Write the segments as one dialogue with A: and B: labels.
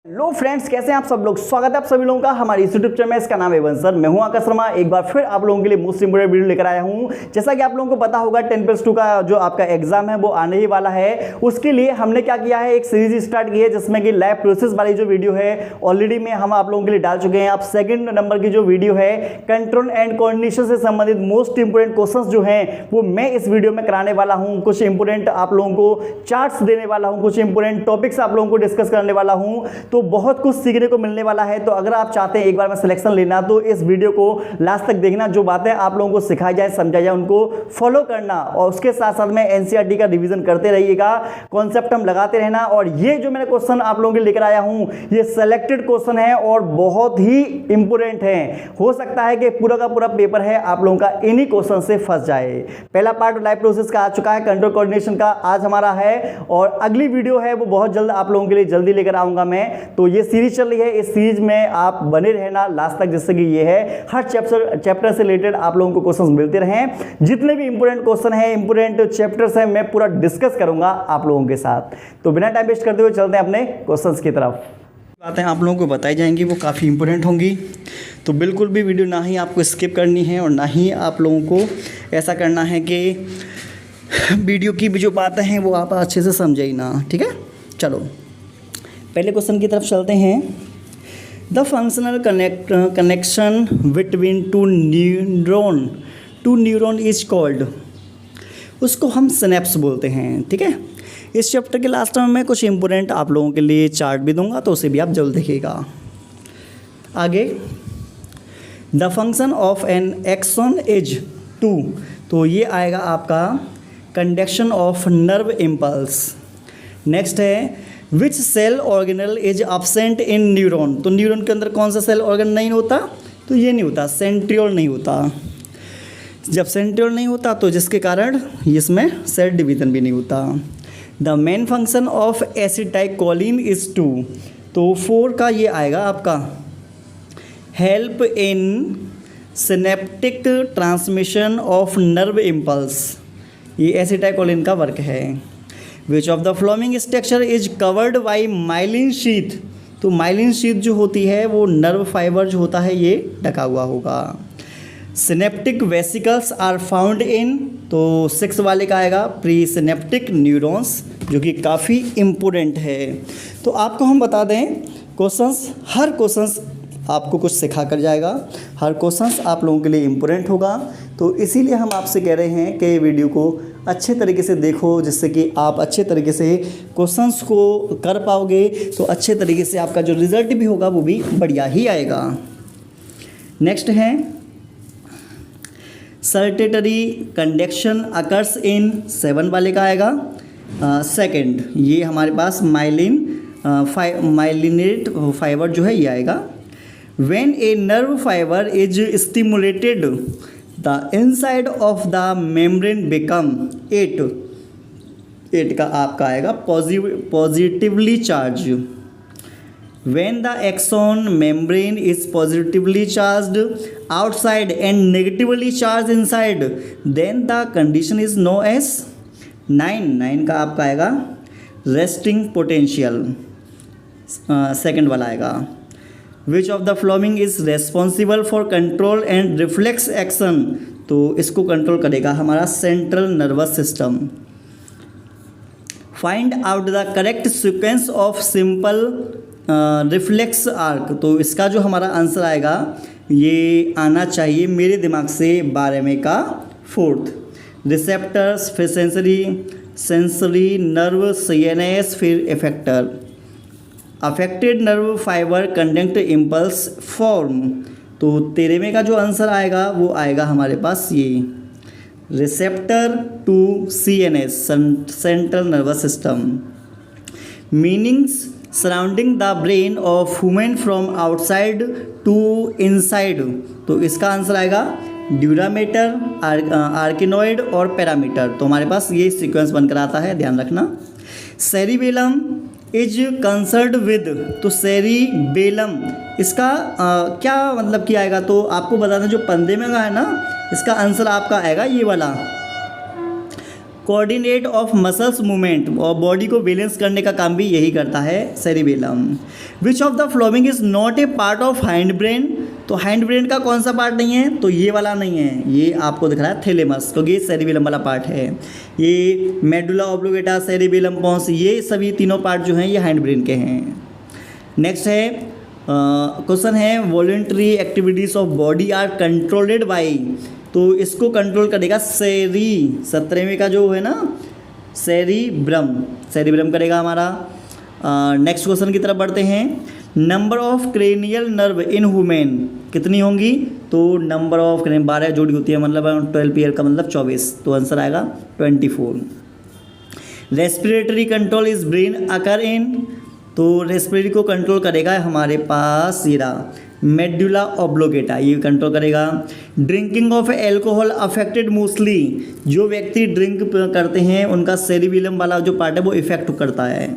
A: Hello friends, कैसे हैं आप सब लोग। स्वागत है आप सभी लोगों का हमारे इस यूट्यूब चैनल में। इसका नाम है वन सर। मैं हूं आकाश शर्मा। एक बार फिर आप लोगों के लिए मोस्ट इंपोर्टेंट वीडियो लेकर आया हूं। जैसा कि आप लोगों को पता होगा 10+2 का जो आपका एग्जाम है वो आने ही वाला है। उसके लिए हमने क्या किया है, एक सीरीज स्टार्ट की है जिसमें कि लैब प्रोसेस वाली जो वीडियो है ऑलरेडी में हम आप लोगों के लिए डाल चुके हैं। अब सेकंड नंबर की जो वीडियो है कंट्रोल एंड कोऑर्डिनेशन से संबंधित मोस्ट इंपोर्टेंट क्वेश्चन जो है वो मैं इस वीडियो में कराने वाला हूँ। कुछ इंपोर्टेंट आप लोगों को चार्ट्स देने वाला हूँ, कुछ इंपोर्टेंट टॉपिक्स आप लोगों को डिस्कस करने वाला हूँ। तो बहुत कुछ सीखने को मिलने वाला है। तो अगर आप चाहते हैं एक बार में सिलेक्शन लेना तो इस वीडियो को लास्ट तक देखना। जो बातें आप लोगों को सिखाई जाए, समझाई जाए, उनको फॉलो करना और उसके साथ साथ में एनसीईआरटी का रिवीजन करते रहिएगा। कॉन्सेप्ट हम लगाते रहना। और ये जो मैंने क्वेश्चन आप लोगों के लिए लेकर आया हूं ये सिलेक्टेड क्वेश्चन है और बहुत ही इंपोर्टेंट है। हो सकता है कि पूरा का पूरा पेपर है आप लोगों का इन्हीं क्वेश्चन से फंस जाए। पहला पार्ट लाइव प्रोसेस का आ चुका है, कंट्रोल कोऑर्डिनेशन का आज हमारा है और अगली वीडियो है वो बहुत जल्द आप लोगों के लिए जल्दी लेकर आऊंगा मैं। तो ये सीरीज चल रही है, इस सीरीज में आप बने रहना लास्ट तक, जिससे कि ये है हर चैप्टर से रिलेटेड आप लोगों को क्वेश्चंस मिलते रहें। जितने भी इंपोर्टेंट क्वेश्चन है, इंपोर्टेंट चैप्टर्स हैं, मैं पूरा डिस्कस करूंगा आप लोगों के साथ। तो बिना टाइम वेस्ट करते हुए चलते हैं अपने क्वेश्चंस की तरफ। बातें आप लोगों को बताई जाएंगी वो काफ़ी इंपॉर्टेंट होंगी। तो बिल्कुल भी वीडियो ना ही आपको स्किप करनी है और ना ही आप लोगों को ऐसा करना है कि वीडियो की भी जो बातें हैं वो आप अच्छे से समझे ही ना। ठीक है, चलो पहले क्वेश्चन की तरफ चलते हैं। The functional connection between two neuron is called, उसको हम सिनेप्स बोलते हैं। ठीक है, इस चैप्टर के लास्ट में मैं कुछ इंपोर्टेंट आप लोगों के लिए चार्ट भी दूंगा तो उसे भी आप जल्द देखिएगा। आगे, the function of an axon is to, तो ये आएगा आपका conduction of nerve impulse. Next है which cell organelle is absent in neuron, तो न्यूरॉन के अंदर कौन सा सेल ऑर्गन नहीं होता, तो ये नहीं होता, सेंट्रियोल नहीं होता। जब सेंट्रियोल नहीं होता तो जिसके कारण इसमें सेल डिवीजन भी नहीं होता। The main function of acetylcholine is to, तो 4 का ये आएगा आपका help in synaptic transmission of nerve impulse, ये एसिटाइलकोलिन का वर्क है। Which of the following structure is covered by myelin sheath, तो माइलिन शीथ जो होती है वो नर्व फाइबर जो होता है ये ढका हुआ होगा। Synaptic vesicles are found in, तो 6 वाले का आएगा प्री सिनेप्टिक न्यूरॉन्स, जो कि काफ़ी इम्पोर्टेंट है। तो आपको हम बता दें क्वेश्चंस, हर क्वेश्चंस आपको कुछ सिखा कर जाएगा, हर क्वेश्चंस आप लोगों के लिए इम्पोर्टेंट होगा। तो इसीलिए हम आपसे कह रहे हैं कि वीडियो को अच्छे तरीके से देखो, जिससे कि आप अच्छे तरीके से क्वेश्चंस को कर पाओगे। तो अच्छे तरीके से आपका जो रिज़ल्ट भी होगा वो भी बढ़िया ही आएगा। नेक्स्ट है सर्टेटरी कंडक्शन अकर्स इन, 7 वाले का आएगा सेकंड, ये हमारे पास माइलिनेट फाइबर जो है ये आएगा। When a nerve fiber is stimulated, the inside of the membrane become 8 का आपका आएगा positively charged. When the axon membrane is positively charged outside and negatively charged inside, then the condition is known as 9 का आपका आएगा resting potential, second वाला आएगा। विच of the following is responsible for control and reflex action, तो इसको control करेगा हमारा central nervous system. Find out the correct sequence of simple reflex arc, तो इसका जो हमारा आंसर आएगा ये आना चाहिए मेरे दिमाग से 12वें का 4th। रिसेप्टर्स, फिर सेंसरी नर्व, सीएनएस, फिर effector. Affected nerve fibre conduct impulse form, तो 13वें का जो आंसर आएगा वो आएगा हमारे पास ये receptor to CNS, central nervous system. Meninges surrounding the brain of human from outside to inside, तो इसका आंसर आएगा ड्यूरामीटर, आर्किनॉइड और पैरामीटर। तो हमारे पास ये सीक्वेंस बनकर आता है, ध्यान रखना। सेरिबेलम इज कंसर्ड विद, तो सेरिबेलम इसका क्या मतलब किया आएगा, तो आपको बता दें जो 15वें का है ना इसका आंसर आपका आएगा ये वाला कोऑर्डिनेट ऑफ मसल्स मूवमेंट, और बॉडी को बैलेंस करने का काम भी यही करता है cerebellum. Which of the following is not a part of hind brain, तो हाइंड ब्रेन का कौन सा पार्ट नहीं है, तो ये वाला नहीं है, ये आपको दिख रहा है थैलेमस, क्योंकि ये सेरिबेलम वाला पार्ट है। ये मेडुला ऑब्लिंगेटा, सेरिबेलम पोंस, ये सभी तीनों पार्ट जो हैं ये हाइंड ब्रेन के हैं। नेक्स्ट है क्वेश्चन है voluntary activities of body are controlled by, तो इसको कंट्रोल करेगा 17वें का जो है ना सेरिब्रम करेगा हमारा। नेक्स्ट क्वेश्चन की तरफ बढ़ते हैं। Number of cranial nerve in human कितनी होंगी, तो नंबर ऑफ 12 जोड़ी होती है, मतलब 12 पेयर का मतलब 24, तो आंसर आएगा 24। रेस्पिरेटरी कंट्रोल इज ब्रेन अकर इन, तो रेस्पिरेटरी को कंट्रोल करेगा हमारे पास सीरा मेडुला ऑब्लिंगेटा, ये कंट्रोल करेगा। Drinking of alcohol affected mostly, जो व्यक्ति ड्रिंक करते हैं उनका सेरिबेलम वाला जो पार्ट है वो इफेक्ट करता है।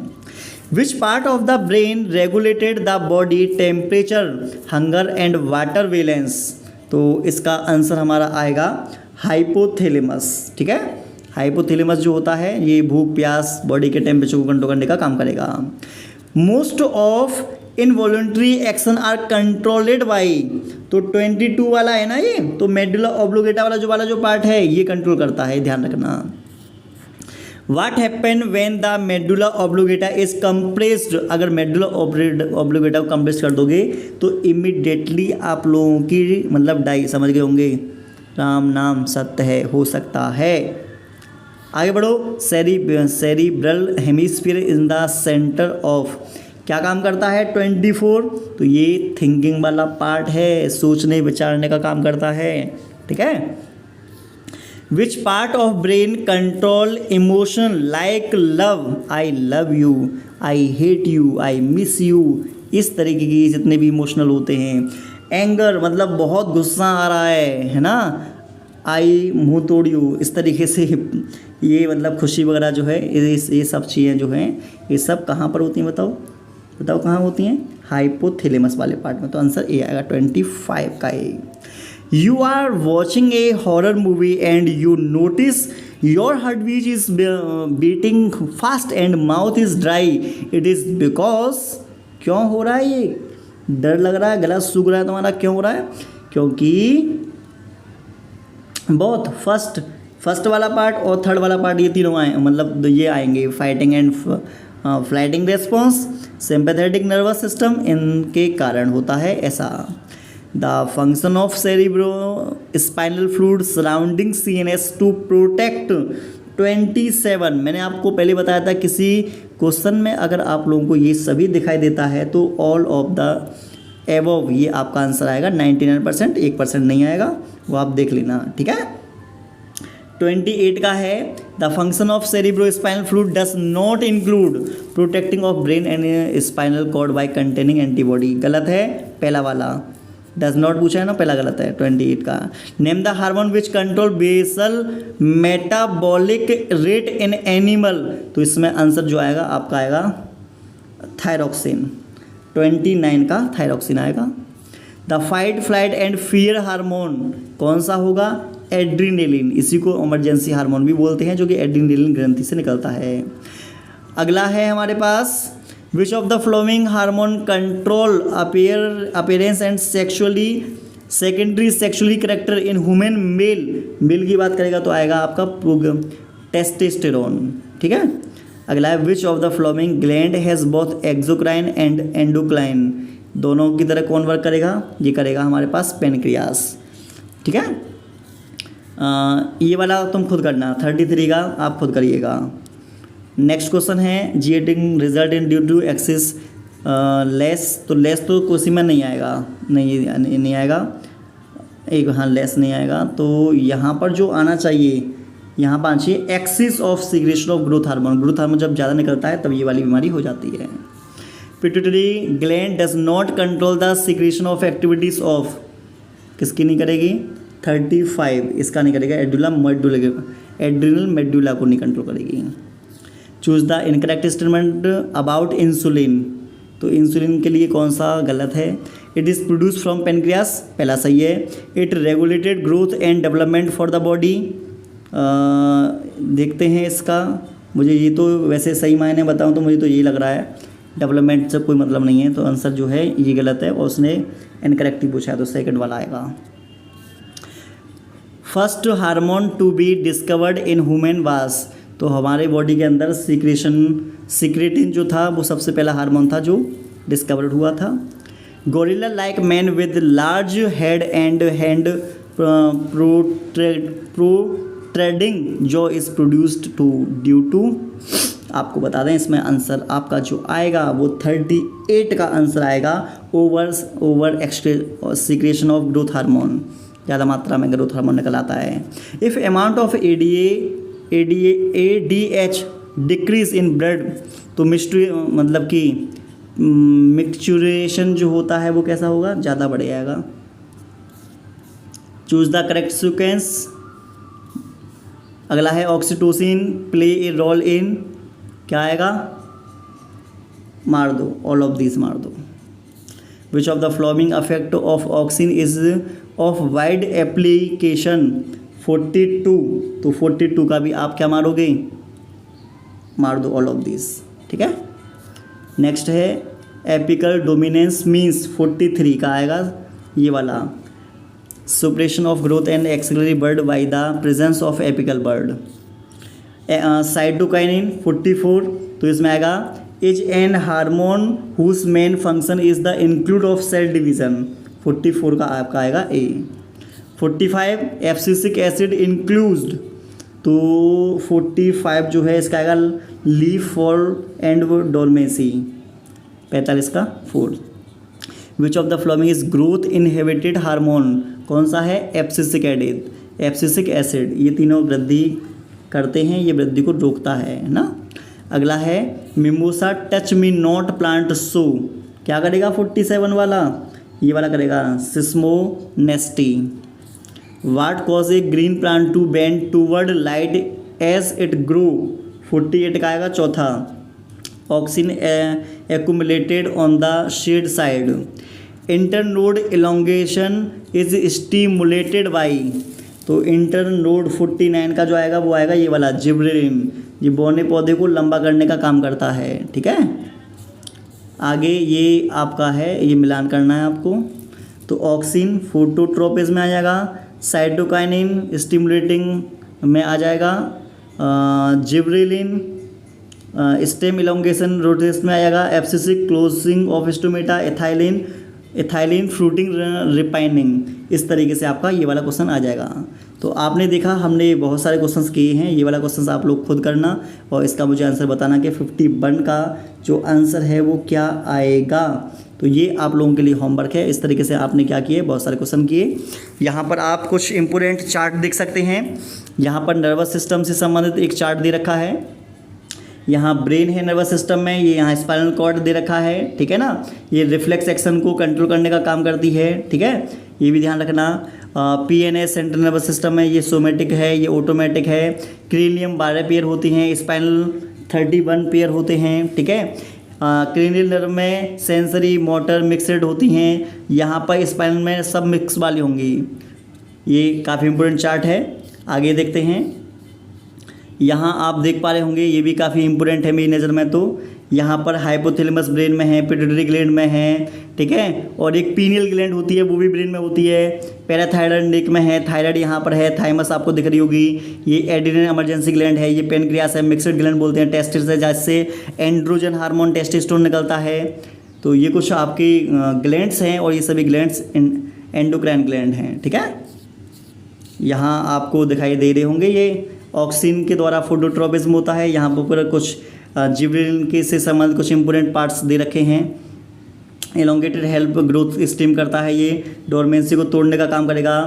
A: Which part of the brain regulated the body temperature, hunger and water balance, तो इसका आंसर हमारा आएगा हाइपोथैलेमस। ठीक है, हाइपोथैलेमस जो होता है ये भूख प्यास बॉडी के टेम्परेचर को कंट्रोल करने का काम करेगा। Most of involuntary action are controlled by, तो 22 वाला है ना ये, तो मेडुला ऑब्लिंगेटा वाला जो पार्ट है ये कंट्रोल करता है, ध्यान रखना। What happen when the medulla oblongata is compressed, अगर मेडुला ऑब्लिंगेटा को कंप्रेस कर दोगे तो इमिडिएटली आप लोगों की मतलब डाई, समझ गए होंगे, राम नाम सत्य है, हो सकता है। आगे बढ़ो। Cerebral hemisphere in the centre of, क्या काम करता है 24, तो ये थिंकिंग वाला पार्ट है, सोचने विचारने का काम करता है। ठीक है। Which part of brain control emotion like love, I love you, I hate you, I miss you, इस तरीके की जितने भी इमोशनल होते हैं। एंगर मतलब बहुत गुस्सा आ रहा है ना, आई मुँह तोड़ यू, इस तरीके से ये मतलब खुशी वगैरह जो है ये सब चीज़ें जो हैं ये सब कहाँ पर होती हैं, बताओ कहाँ होती हैं, हाइपोथैलेमस वाले पार्ट में, तो आंसर ए आएगा 25 का A. You are watching a horror movie and you notice your heartbeat is beating fast and mouth is dry, it is because, क्यों हो रहा है ये, डर लग रहा है, गला सूख रहा है तुम्हारा, क्यों हो रहा है, क्योंकि बहुत फर्स्ट वाला पार्ट और थर्ड वाला पार्ट ये तीनों आए, मतलब ये आएंगे fighting and flighting response, sympathetic nervous system, इनके कारण होता है ऐसा। The function of cerebrospinal fluid surrounding CNS to protect 27, मैंने आपको पहले बताया था किसी क्वेश्चन में अगर आप लोगों को ये सभी दिखाई देता है तो ऑल ऑफ द एबव ये आपका आंसर आएगा 99%, 1% नहीं आएगा, वो आप देख लेना। ठीक है। 28 का है the function of cerebrospinal fluid does not include protecting of brain and spinal cord by containing antibody, गलत है पहला वाला, डज नॉट पूछा है ना, पहला गलत है 28 का। Name the hormone which control basal metabolic rate in animal, तो इसमें आंसर जो आएगा आपका आएगा थायरॉक्सिन, 29 का थायरॉक्सिन आएगा। The fight flight and fear hormone कौन सा होगा, एड्रीनेलिन, इसी को इमरजेंसी हार्मोन भी बोलते हैं, जो कि एड्रीनेलिन ग्रंथि से निकलता है। अगला है हमारे पास which of the following hormone control appearance and secondary sexually character in human male की बात करेगा तो आएगा आपका टेस्टोस्टेरोन। ठीक है। अगला है which of the flowing gland has both exocrine and endocrine, दोनों की तरह कौन वर्क करेगा, ये करेगा हमारे पास पेनक्रियास। ठीक है। ये वाला तुम खुद करना, 33 का आप खुद करिएगा। नेक्स्ट क्वेश्चन है जीएटिंग result in due to excess less, तो लेस तो कोसी में नहीं आएगा, नहीं आएगा एक, हाँ लेस नहीं आएगा, तो यहाँ पर जो आना चाहिए, यहाँ पर आना चाहिए axis of secretion of growth hormone जब ज़्यादा निकलता है तब ये वाली बीमारी हो जाती है। Pituitary gland does not control the secretion of activities of, किसकी नहीं करेगी, 35 इसका नहीं करेगा, एड्रिनल मेडुला को नहीं कंट्रोल करेगी। Choose the incorrect statement about insulin, तो इंसुलिन के लिए कौन सा गलत है, it is produce from pancreas, पहला सही है। It regulated growth and development for the body, देखते हैं इसका। मुझे ये तो वैसे सही मायने बताऊं तो मुझे तो यही लग रहा है, डेवलपमेंट से कोई मतलब नहीं है, तो आंसर जो है ये गलत है और उसने इनकरेक्ट ही पूछा है, तो सेकंड वाला आएगा। First hormone to be discovered in human was, तो हमारे बॉडी के अंदर सीक्रेटिन जो था वो सबसे पहला हार्मोन था जो डिस्कवर्ड हुआ था। Gorilla like man with large head and hand protruding जो is produced to due to, आपको बता दें इसमें आंसर आपका जो आएगा वो 38 का आंसर आएगा, over secretion of growth hormone, ज़्यादा मात्रा में ग्रोथ हार्मोन निकल आता है। If amount of ADH decrease in blood, तो मतलब कि मिक्सचुरेशन जो होता है वो कैसा होगा, ज़्यादा बढ़ जाएगा। Choose the correct sequence. अगला है oxytocin play a role in, क्या आएगा, मार दो, ऑल ऑफ दिस मार दो। Which of the following effect of auxin is of wide application, 42, तो 42 का भी आप क्या मारोगे, मार दो ऑल ऑफ दिस, ठीक है। नेक्स्ट है एपिकल डोमिनेंस मीन्स, 43 का आएगा ये वाला, suppression of growth and axillary bud by the presence of apical bud. Cytokinin 44, तो इसमें आएगा is an hormone whose main function is the include of cell division, 44 का आपका आएगा ए। 45 एब्सिसिक एसिड इंक्लूज्ड, तो 45 जो है इसका आएगा लीफ फॉल एंड डोरमेसी, 45 का 4। विच of the following is growth inhibited hormone, कौन सा है, एब्सिसिक एसिड, ये तीनों वृद्धि करते हैं, ये वृद्धि को रोकता है ना। अगला है mimosa touch me not plant so, क्या करेगा 47 वाला, ये वाला करेगा seismonasty. What cause a green plant to bend toward light as it grow, 48 का आएगा चौथा। Auxin accumulated on the shade side. Internode elongation is stimulated by, तो इंटरनोड 49 का जो आएगा वो आएगा ये वाला जिब्रेलिन, ये बौने पौधे को लंबा करने का काम करता है, ठीक है। आगे ये आपका है, ये मिलान करना है आपको, तो ऑक्सिन फोटोट्रोपिस में आ जाएगा, साइटोकाइनिन स्टिमुलेटिंग में आ जाएगा, जिब्रेलिन स्टेम इलोंगेशन रोटेस में आ जाएगा, abscisic closing of stomata, ethylene fruiting ripening, इस तरीके से आपका ये वाला क्वेश्चन आ जाएगा। तो आपने देखा हमने बहुत सारे क्वेश्चंस किए हैं, ये वाला क्वेश्चंस आप लोग खुद करना और इसका मुझे आंसर बताना कि 51 का जो आंसर है वो क्या आएगा। तो ये आप लोगों के लिए होमवर्क है। इस तरीके से आपने क्या किए, बहुत सारे क्वेश्चन किए। यहाँ पर आप कुछ इंपोर्टेंट चार्ट देख सकते हैं। यहाँ पर नर्वस सिस्टम से संबंधित एक चार्ट दे रखा है, यहाँ ब्रेन है नर्वस सिस्टम में, ये यहाँ स्पाइनल कॉर्ड दे रखा है, ठीक है ना। ये रिफ्लेक्स एक्शन को कंट्रोल करने का काम करती है, ठीक है, ये भी ध्यान रखना। PNS सेंट्रल नर्वस सिस्टम है, ये सोमेटिक है, ये ऑटोमेटिक है। क्रेनियम 12 पेयर होती हैं, स्पाइनल 31 पेयर होते हैं, ठीक है। क्रेनियल नर्व में सेंसरी मोटर मिक्सड होती हैं, यहाँ पर स्पाइनल में सब मिक्स वाली होंगी। ये काफ़ी इंपॉर्टेंट चार्ट है। आगे देखते हैं, यहाँ आप देख पा रहे होंगे, ये भी काफ़ी इंपॉर्टेंट है मेरी नज़र में। तो यहाँ पर हाइपोथैलेमस ब्रेन में है, पिट्यूटरी ग्लैंड में है, ठीक है, और एक पीनियल ग्लैंड होती है वो भी ब्रेन में होती है। पैराथायरॉयड नेक में है, थायराइड यहाँ पर है, थाइमस आपको दिख रही होगी। ये एड्रेनल इमरजेंसी ग्लैंड है, ये पेनक्रियास है, मिक्सड ग्लैंड बोलते हैं, टेस्टिस है जिससे एंड्रोजन हार्मोन टेस्टोस्टेरोन निकलता है। तो ये कुछ आपकी ग्लैंड्स हैं और ये सभी ग्लैंड्स एंडोक्राइन ग्लैंड हैं, ठीक है। यहाँ आपको दिखाई दे रहे होंगे, ये ऑक्सिन के द्वारा फोटोट्रोपिज्म होता है। यहाँ पर कुछ जिब्रेलिन के से संबंधित कुछ इंपोर्टेंट पार्ट्स दे रखे हैं। एलोंगेटेड हेल्प ग्रोथ स्टीम करता है, ये डोरमेंसी को तोड़ने का काम करेगा।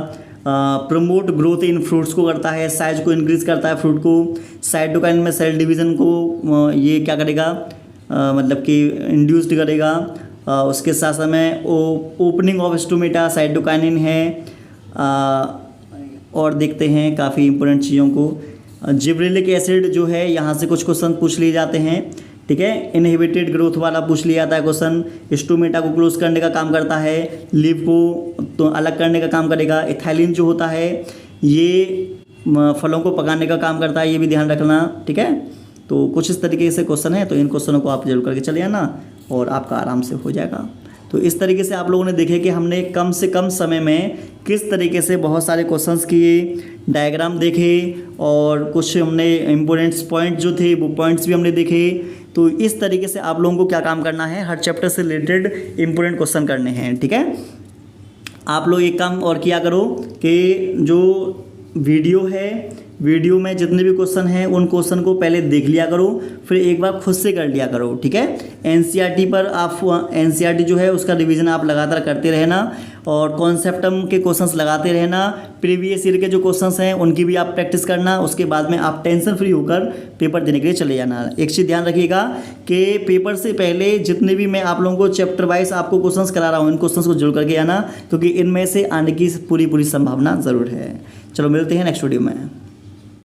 A: प्रमोट ग्रोथ इन फ्रूट्स को करता है, साइज को इंक्रीज करता है फ्रूट को। साइटोकाइन में सेल डिवीज़न को ये क्या करेगा, मतलब कि इंड्यूस्ड करेगा। उसके साथ साथ में ओपनिंग ऑफ स्टोमेटा साइटोकाइनिन है। और देखते हैं काफ़ी इंपॉर्टेंट चीज़ों को। जिब्रेलिक एसिड जो है, यहाँ से कुछ क्वेश्चन पूछ लिए जाते हैं, ठीक है। इनहिबिटेड ग्रोथ वाला पूछ लिया जाता है क्वेश्चन। स्टोमेटा को क्लोज करने का काम करता है, लिव को तो अलग करने का काम करेगा। एथाइलिन जो होता है ये फलों को पकाने का काम करता है, ये भी ध्यान रखना, ठीक है। तो कुछ इस तरीके से क्वेश्चन है, तो इन क्वेश्चनों को आप जरूर करके चले आना और आपका आराम से हो जाएगा। तो इस तरीके से आप लोगों ने देखे कि हमने कम से कम समय में किस तरीके से बहुत सारे क्वेश्चंस किए, डायग्राम देखे और कुछ हमने इम्पोर्टेंट्स पॉइंट जो थे वो पॉइंट्स भी हमने देखे। तो इस तरीके से आप लोगों को क्या काम करना है, हर चैप्टर से रिलेटेड इम्पोर्टेंट क्वेश्चन करने हैं, ठीक है। आप लोग एक काम और किया करो कि जो वीडियो है, वीडियो में जितने भी क्वेश्चन हैं उन क्वेश्चन को पहले देख लिया करो, फिर एक बार खुद से कर लिया करो, ठीक है। एनसीईआरटी पर आप एनसीईआरटी जो है उसका रिवीजन आप लगातार करते रहना और कॉन्सेप्टम के क्वेश्चंस लगाते रहना। प्रीवियस ईयर के जो क्वेश्चंस हैं उनकी भी आप प्रैक्टिस करना, उसके बाद में आप टेंशन फ्री होकर पेपर देने के लिए चले जाना। एक चीज़ ध्यान रखिएगा कि पेपर से पहले जितने भी मैं आप लोगों को चैप्टर वाइज आपको क्वेश्चंस करा रहा हूँ, इन क्वेश्चंस को जरूर करके आना, क्योंकि इनमें से आने की पूरी संभावना ज़रूर है। चलो मिलते हैं नेक्स्ट वीडियो में।